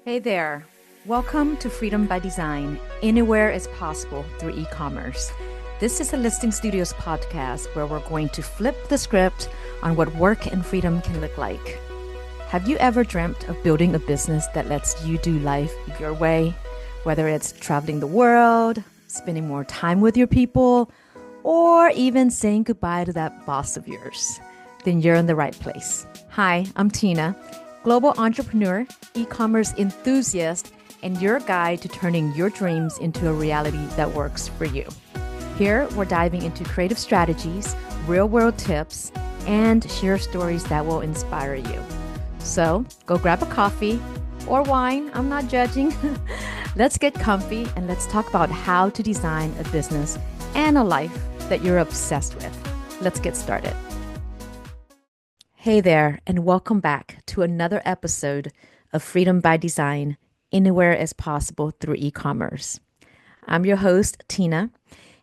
Hey there. Welcome to Freedom by Design. Anywhere is possible through e-commerce. This is a Listing Studios podcast where we're going to flip the script on what work and freedom can look like. Have you ever dreamt of building a business that lets you do life your way? Whether it's traveling the world, spending more time with your people, or even saying goodbye to that boss of yours, then you're in the right place. Hi, I'm Tina, global entrepreneur, e-commerce enthusiast, and your guide to turning your dreams into a reality that works for you. Here, we're diving into creative strategies, real-world tips, and share stories that will inspire you. So go grab a coffee or wine. I'm not judging. Let's get comfy and let's talk about how to design a business and a life that you're obsessed with. Let's get started. Hey there, and welcome back to another episode of Freedom by Design, anywhere as possible through e-commerce. I'm your host, Tina,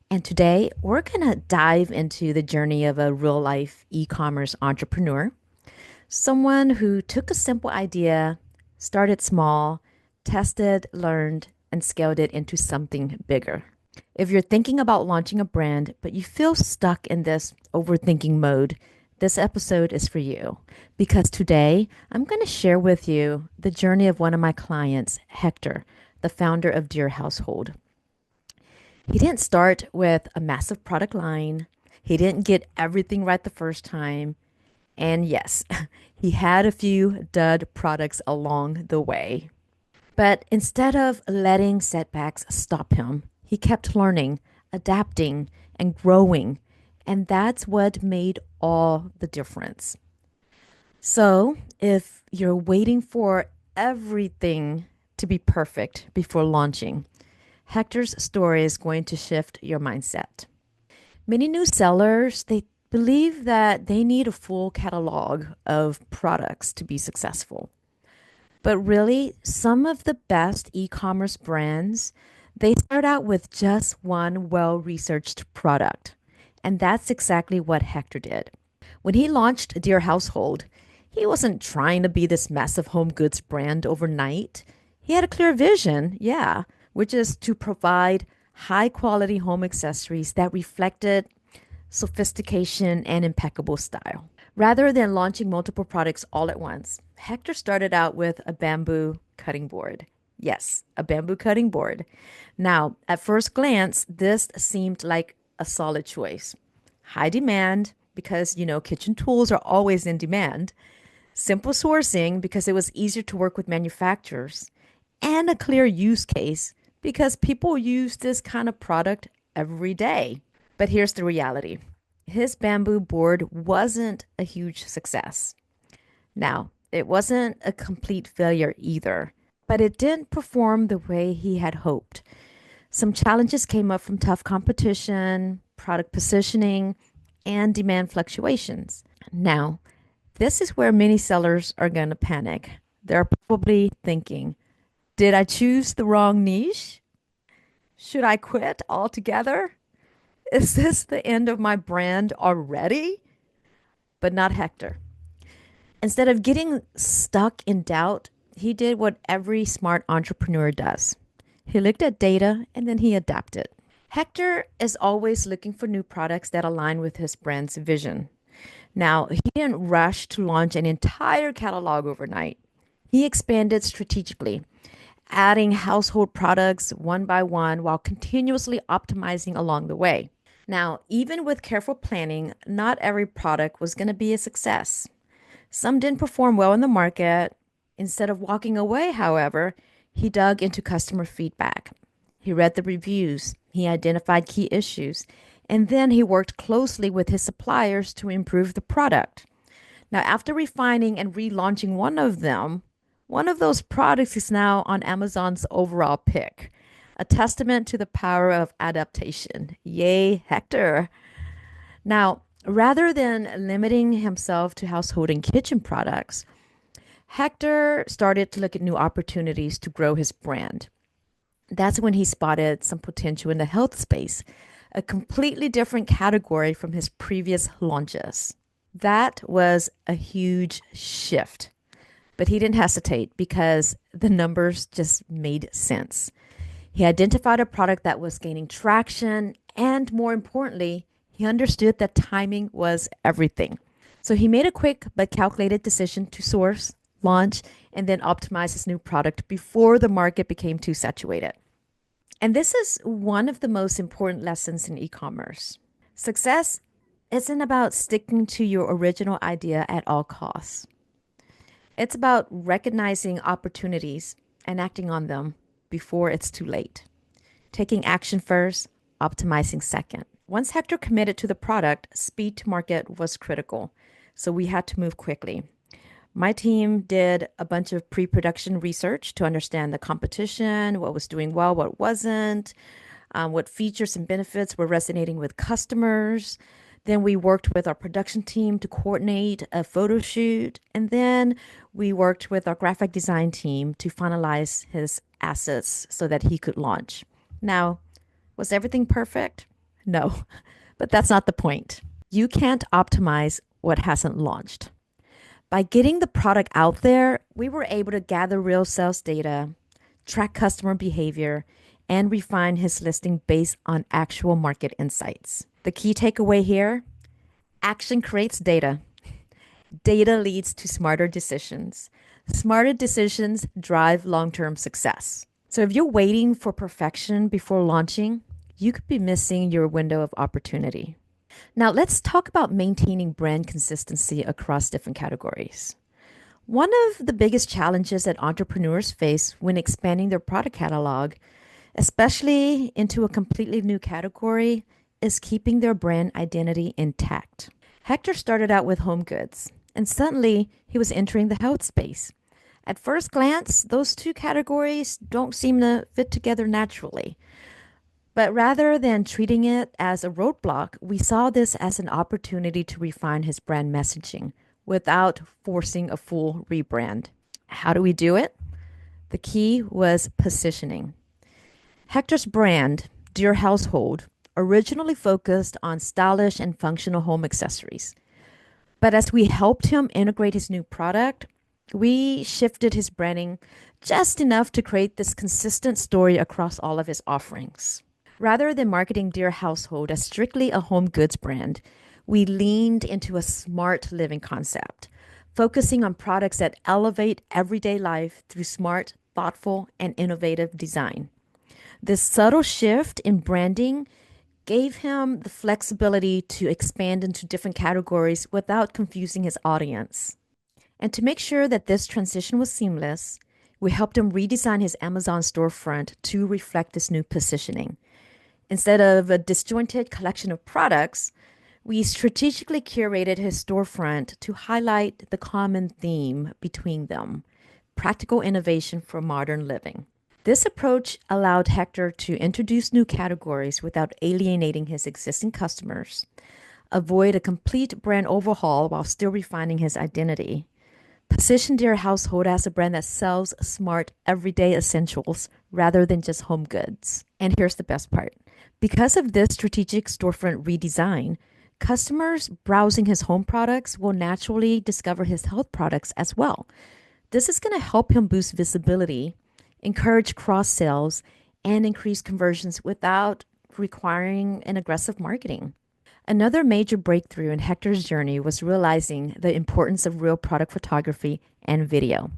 and today we're going to dive into the journey of a real-life e-commerce entrepreneur, someone who took a simple idea, started small, tested, learned, and scaled it into something bigger. If you're thinking about launching a brand, but you feel stuck in this overthinking mode, this episode is for you because today I'm going to share with you the journey of one of my clients, Hector, the founder of Dear Household. He didn't start with a massive product line. He didn't get everything right the first time. And yes, he had a few dud products along the way. But instead of letting setbacks stop him, he kept learning, adapting, and growing. And that's what made all the difference. So if you're waiting for everything to be perfect before launching, Hector's story is going to shift your mindset. Many new sellers, they believe that they need a full catalog of products to be successful. But really, some of the best e-commerce brands, they start out with just one well-researched product. And that's exactly what Hector did. When he launched Dear Household, he wasn't trying to be this massive home goods brand overnight. He had a clear vision, which is to provide high quality home accessories that reflected sophistication and impeccable style. Rather than launching multiple products all at once, Hector started out with a bamboo cutting board. Yes, a bamboo cutting board. Now, at first glance, this seemed like a solid choice. High demand because, kitchen tools are always in demand. Simple sourcing because it was easier to work with manufacturers. And a clear use case because people use this kind of product every day. But here's the reality. His bamboo board wasn't a huge success. Now, it wasn't a complete failure either, but it didn't perform the way he had hoped. Some challenges came up from tough competition, product positioning, and demand fluctuations. Now, this is where many sellers are going to panic. They're probably thinking, did I choose the wrong niche? Should I quit altogether? Is this the end of my brand already? But not Hector. Instead of getting stuck in doubt, he did what every smart entrepreneur does. He looked at data and then he adapted. Hector is always looking for new products that align with his brand's vision. Now, he didn't rush to launch an entire catalog overnight. He expanded strategically, adding household products one by one while continuously optimizing along the way. Now, even with careful planning, not every product was going to be a success. Some didn't perform well in the market. Instead of walking away, however, he dug into customer feedback. He read the reviews, he identified key issues, and then he worked closely with his suppliers to improve the product. Now, after refining and relaunching one of them, one of those products is now on Amazon's overall pick, a testament to the power of adaptation. Yay, Hector. Now, rather than limiting himself to household and kitchen products, Hector started to look at new opportunities to grow his brand. That's when he spotted some potential in the health space, a completely different category from his previous launches. That was a huge shift. But he didn't hesitate because the numbers just made sense. He identified a product that was gaining traction, and more importantly, he understood that timing was everything. So he made a quick but calculated decision to source, launch, and then optimize his new product before the market became too saturated. And this is one of the most important lessons in e commerce. Success isn't about sticking to your original idea at all costs. It's about recognizing opportunities and acting on them before it's too late. Taking action first, optimizing second. Once Hector committed to the product, speed to market was critical. So we had to move quickly. My team did a bunch of pre production research to understand the competition, what was doing well, what wasn't, what features and benefits were resonating with customers. Then we worked with our production team to coordinate a photo shoot. And then we worked with our graphic design team to finalize his assets so that he could launch. Now, was everything perfect? No, but that's not the point. You can't optimize what hasn't launched. By getting the product out there, we were able to gather real sales data, track customer behavior, and refine his listing based on actual market insights. The key takeaway here: action creates data. Data leads to smarter decisions. Smarter decisions drive long term success. So if you're waiting for perfection before launching, you could be missing your window of opportunity. Now, let's talk about maintaining brand consistency across different categories. One of the biggest challenges that entrepreneurs face when expanding their product catalog, especially into a completely new category, is keeping their brand identity intact. Hector started out with home goods, and suddenly he was entering the health space. At first glance, those two categories don't seem to fit together naturally. But rather than treating it as a roadblock, we saw this as an opportunity to refine his brand messaging without forcing a full rebrand. How do we do it? The key was positioning. Hector's brand, Dear Household, originally focused on stylish and functional home accessories. But as we helped him integrate his new product, we shifted his branding just enough to create this consistent story across all of his offerings. Rather than marketing Dear Household as strictly a home goods brand, we leaned into a smart living concept, focusing on products that elevate everyday life through smart, thoughtful, and innovative design. This subtle shift in branding gave him the flexibility to expand into different categories without confusing his audience. And to make sure that this transition was seamless, we helped him redesign his Amazon storefront to reflect this new positioning. Instead of a disjointed collection of products, we strategically curated his storefront to highlight the common theme between them: practical innovation for modern living. This approach allowed Hector to introduce new categories without alienating his existing customers, avoid a complete brand overhaul while still refining his identity, position Dear Household as a brand that sells smart, everyday essentials rather than just home goods. And here's the best part. Because of this strategic storefront redesign, customers browsing his home products will naturally discover his health products as well. This is going to help him boost visibility, encourage cross sales, and increase conversions without requiring an aggressive marketing. Another major breakthrough in Hector's journey was realizing the importance of real product photography and video.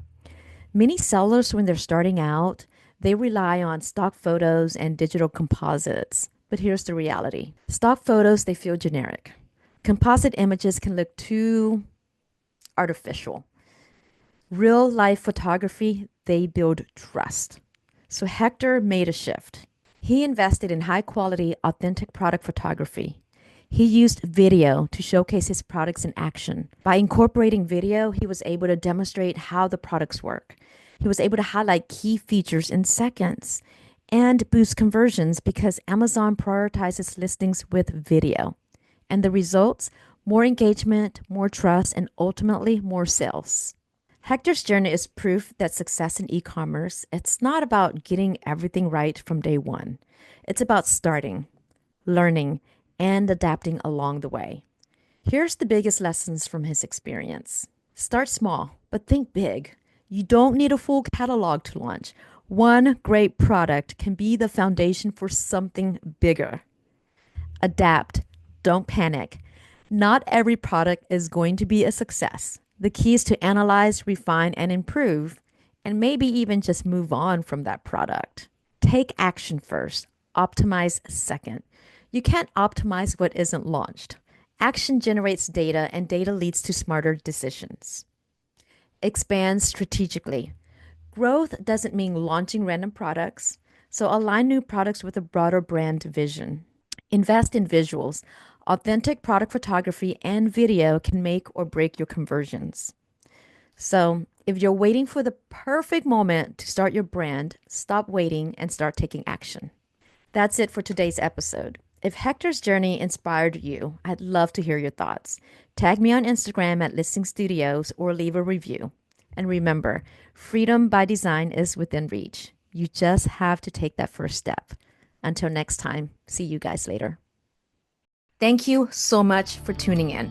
Many sellers, when they're starting out, they rely on stock photos and digital composites. But here's the reality. Stock photos, they feel generic. Composite images can look too artificial. Real life photography, they build trust. So Hector made a shift. He invested in high quality, authentic product photography. He used video to showcase his products in action. By incorporating video, he was able to demonstrate how the products work. He was able to highlight key features in seconds and boost conversions because Amazon prioritizes listings with video. And the results: more engagement, more trust, and ultimately more sales. Hector's journey is proof that success in e-commerce, it's not about getting everything right from day one. It's about starting, learning, and adapting along the way. Here's the biggest lessons from his experience. Start small, but think big. You don't need a full catalog to launch. One great product can be the foundation for something bigger. Adapt. Don't panic. Not every product is going to be a success. The key is to analyze, refine, and improve, and maybe even just move on from that product. Take action first, optimize second. You can't optimize what isn't launched. Action generates data, and data leads to smarter decisions. Expand strategically. Growth doesn't mean launching random products, so align new products with a broader brand vision. Invest in visuals. Authentic product photography and video can make or break your conversions. So, if you're waiting for the perfect moment to start your brand, stop waiting and start taking action. That's it for today's episode. If Hector's journey inspired you, I'd love to hear your thoughts. Tag me on Instagram at Listing Studios or leave a review. And remember, freedom by design is within reach. You just have to take that first step. Until next time, see you guys later. Thank you so much for tuning in.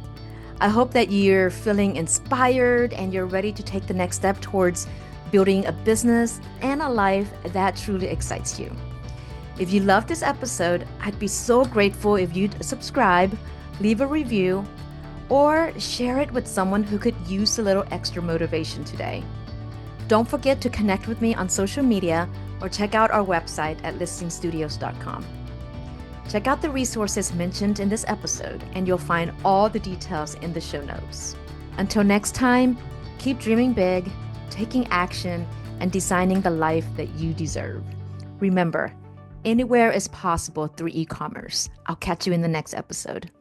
I hope that you're feeling inspired and you're ready to take the next step towards building a business and a life that truly excites you. If you loved this episode, I'd be so grateful if you'd subscribe, leave a review, or share it with someone who could use a little extra motivation today. Don't forget to connect with me on social media or check out our website at listingstudios.com. Check out the resources mentioned in this episode, and you'll find all the details in the show notes. Until next time, keep dreaming big, taking action, and designing the life that you deserve. Remember, anywhere is possible through e-commerce. I'll catch you in the next episode.